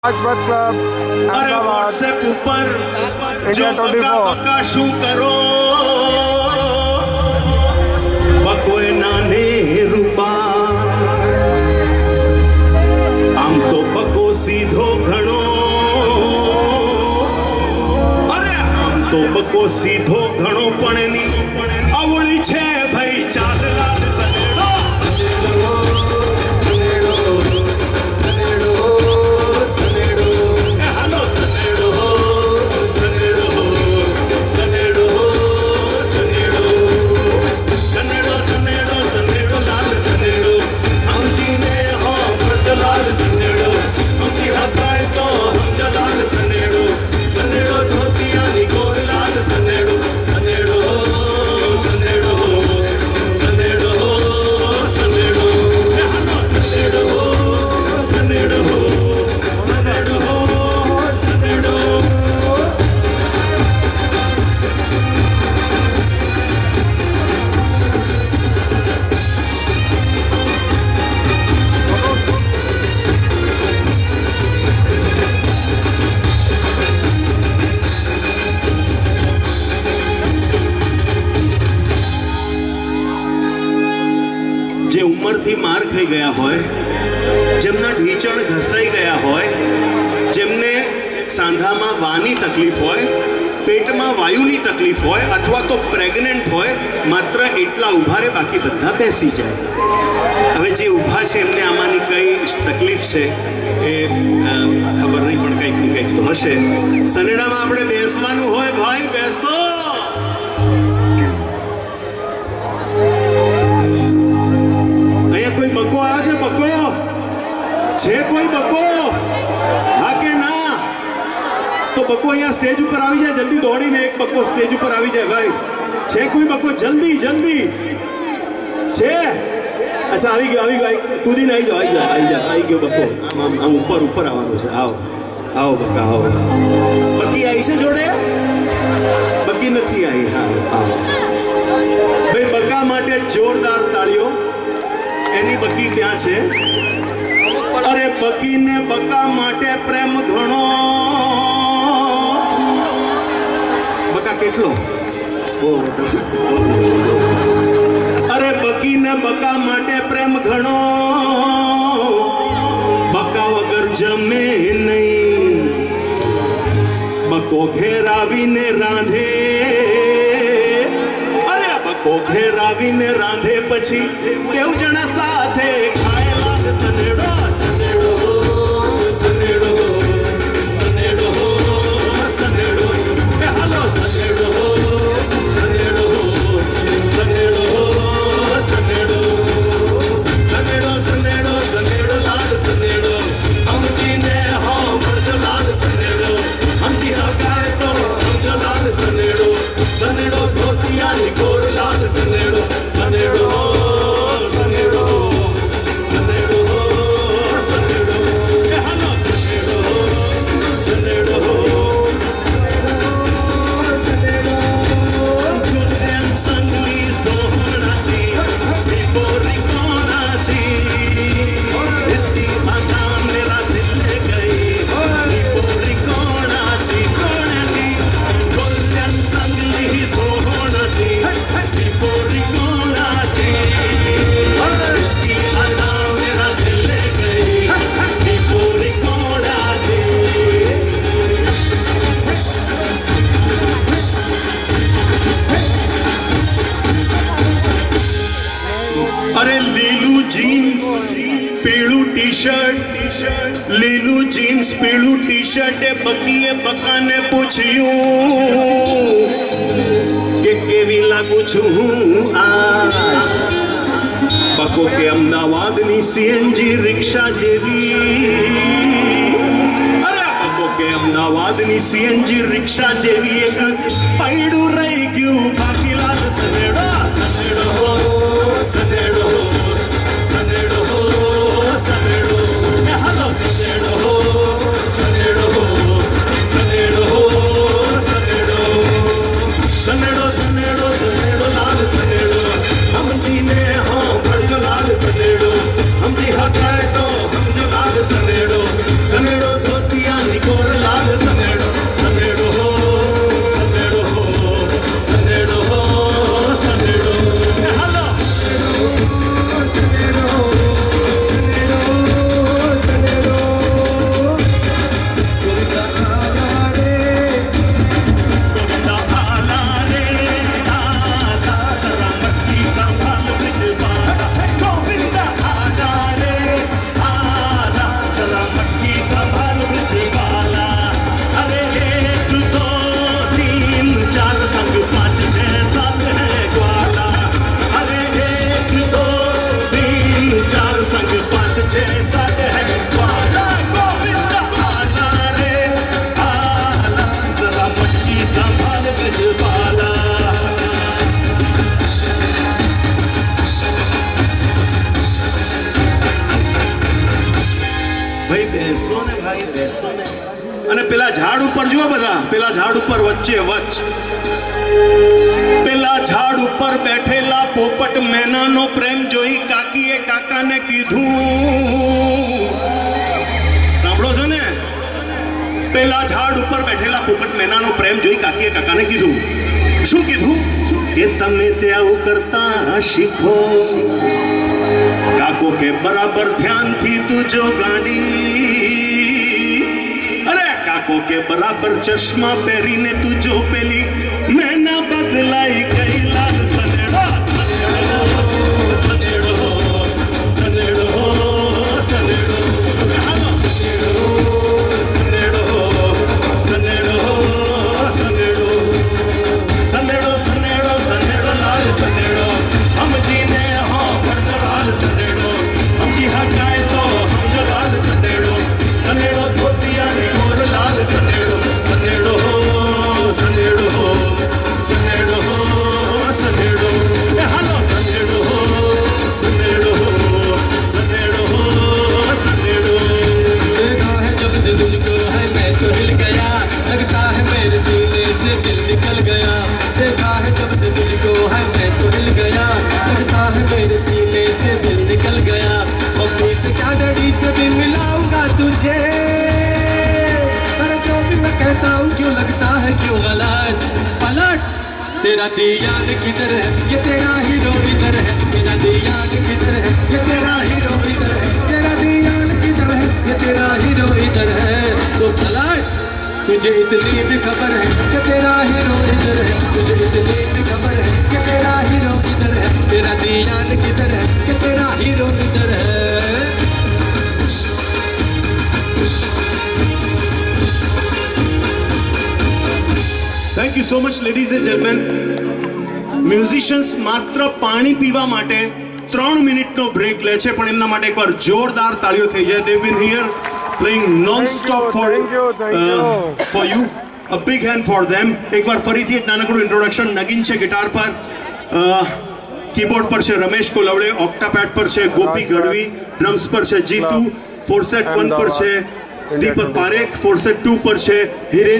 Rajpath club અરે WhatsApp ઉપર જો બકા બકા શું કરો બકોએ નાને રૂપા આમ તો બકો સીધો ઘણો અરે આમ તો બકો સીધો ઘણો પણ એની અવળી છે ભાઈ ચાલલા સનેડો જે ઉંમરથી માર ખાઈ ગયા હોય જેમના ઢીચણ ઘસાઈ ગયા હોય જેમને સાંધામાં વાની તકલીફ હોય પેટમાં વાયુની તકલીફ હોય અથવા તો પ્રેગ્નન્ટ હોય માત્ર એટલા ઊભા રહે બાકી બધા બેસી જાય હવે જે ઊભા છે એમને આમાંની કઈ તકલીફ છે એ ખબર નહીં પણ કંઈક ને કંઈક તો હશે સનેડામાં આપણે બેસવાનું હોય ભાઈ બેસો कोई बको आया है बको छे कोई बको हाँ के ना तो बको यहाँ स्टेज ऊपर आवी जाए जल्दी दौड़ी ने एक बको स्टेज ऊपर आवी जाए भाई छे कोई बको जल्दी जल्दी छे अच्छा आवी गयो कूदी ने आई गयो बको आम ऊपर ऊपर आवानो छे आओ आओ बका आओ बकी आई से जोड़े बकी नहीं आई हाँ आओ भाई बका माटे जोरदार ताड़ियों एनी बकी क्या छे अरे बकी ने बका माटे प्रेम घणो बका केटलो अरे बकी ने बका माटे प्रेम घणो बका वगर जमे नहीं बको घेरावी ने रांधे बको घेरावी ने रांधे पछी केव जणा साथे खाएला सनेडो सनेडो सनेडो सनेडो सनेडो ए हालो सनेडो सनेडो सनेडो सनेडो सनेडो सनेडो सनेडो लाल सनेडो हम जी ने हो बड़ो लाल सनेडो हम जी हकाए तो हम लाल सनेडो सनेडो धोतिया निकोड़ लाल सनेडो सनेडो सनेडो सनेडो सनेडो ए हालो सनेडो सनेडो सनेडो गुलन संगली सोहणाची रिपोरी कोणाची इसकी अदा मेरा दिल ले गई रिपोरी कोणाची कोणाची गुलन संगली सोहणाची रिपोरी कोणाची इसकी अदा मेरा दिल ले गई रिपोरी कोणाची अरे लीलू जीन्स पीलू टी शर्ट लीलू जीन्स पीलू टी शर्ट बकीए बका ने पूछ्यू के केवी लागू छू आज बको के अमदावाद नी सीएनजी रिक्शा जेवी अरे बको के अमदावाद नी सीएनजी रिक्शा जेवी एक पैडू रही गयू बाकी लाल सनेडो सनेडो सनेडो सनेडो सनेडो ए हालो सनेडो सनेडो सनेडो सनेडो सनेडो सनेडो सनेडो लाल सनेडो हम जी ने हो बड़ो लाल सनेडो हम जी हकाए तो हम जो लाल सनेडो सनेडो धोती અને પેલા ઝાડ ઉપર જુઓ બધા, પેલા ઝાડ ઉપર વચ્ચે વચ્ચ પેલા ઝાડ ઉપર બેઠેલા પોપટ મેનાનો પ્રેમ જોઈ કાકીએ કાકાને કીધું, સાંભળો છો ને? પેલા ઝાડ ઉપર બેઠેલા પોપટ મેનાનો પ્રેમ જોઈ કાકીએ કાકાને કીધું, શું કીધું? કે તમે ત્યાં કરતા શીખો, કાકો કે બરાબર ધ્યાનથી તું જો ગાડી, અરે કાકો કે બરાબર ચશ્મા પહેરીને તું જો પેલી મેના બદલાઈ ગઈ લાલ સનેડો સનેડો સનેડો સનેડો तेरा दियान किधर है, ये तेरा हीरो इधर है, तेरा दियान किधर है, ये तेरा हीरो इधर है, तेरा दियान किधर है, ये तेरा हीरो इधर है। तो पलट, तुझे इतनी भी खबर है कि तेरा हीरो इधर है, तुझे इतनी भी खबर है कि तेरा हीरो इधर है, तेरा दियान किधर है, कि तेरा हीरो इधर है। Thank you so much ladies and gentleman. Musicians માત્ર પાણી પીવા માટે 3 મિનિટનો બ્રેક લે છે, પણ એમના માટે એકવાર જોરદાર તાળીઓ થઈ જાય. They've been here playing non-stop for you. A big hand for them. એકવાર ફરીથી એક નાનકડું ઇન્ટ્રોડક્શન. નગીન છે ગિટાર પર, કીબોર્ડ પર છે રમેશ કોલવડે, ઓક્ટાપેડ પર છે ગોપી ગઢવી, ડ્રમ્સ પર છે જીતુ, ફોરસેટ 1 પર છે દીપક પારેખ, ફોરસેટ 2 પર છે હિરેન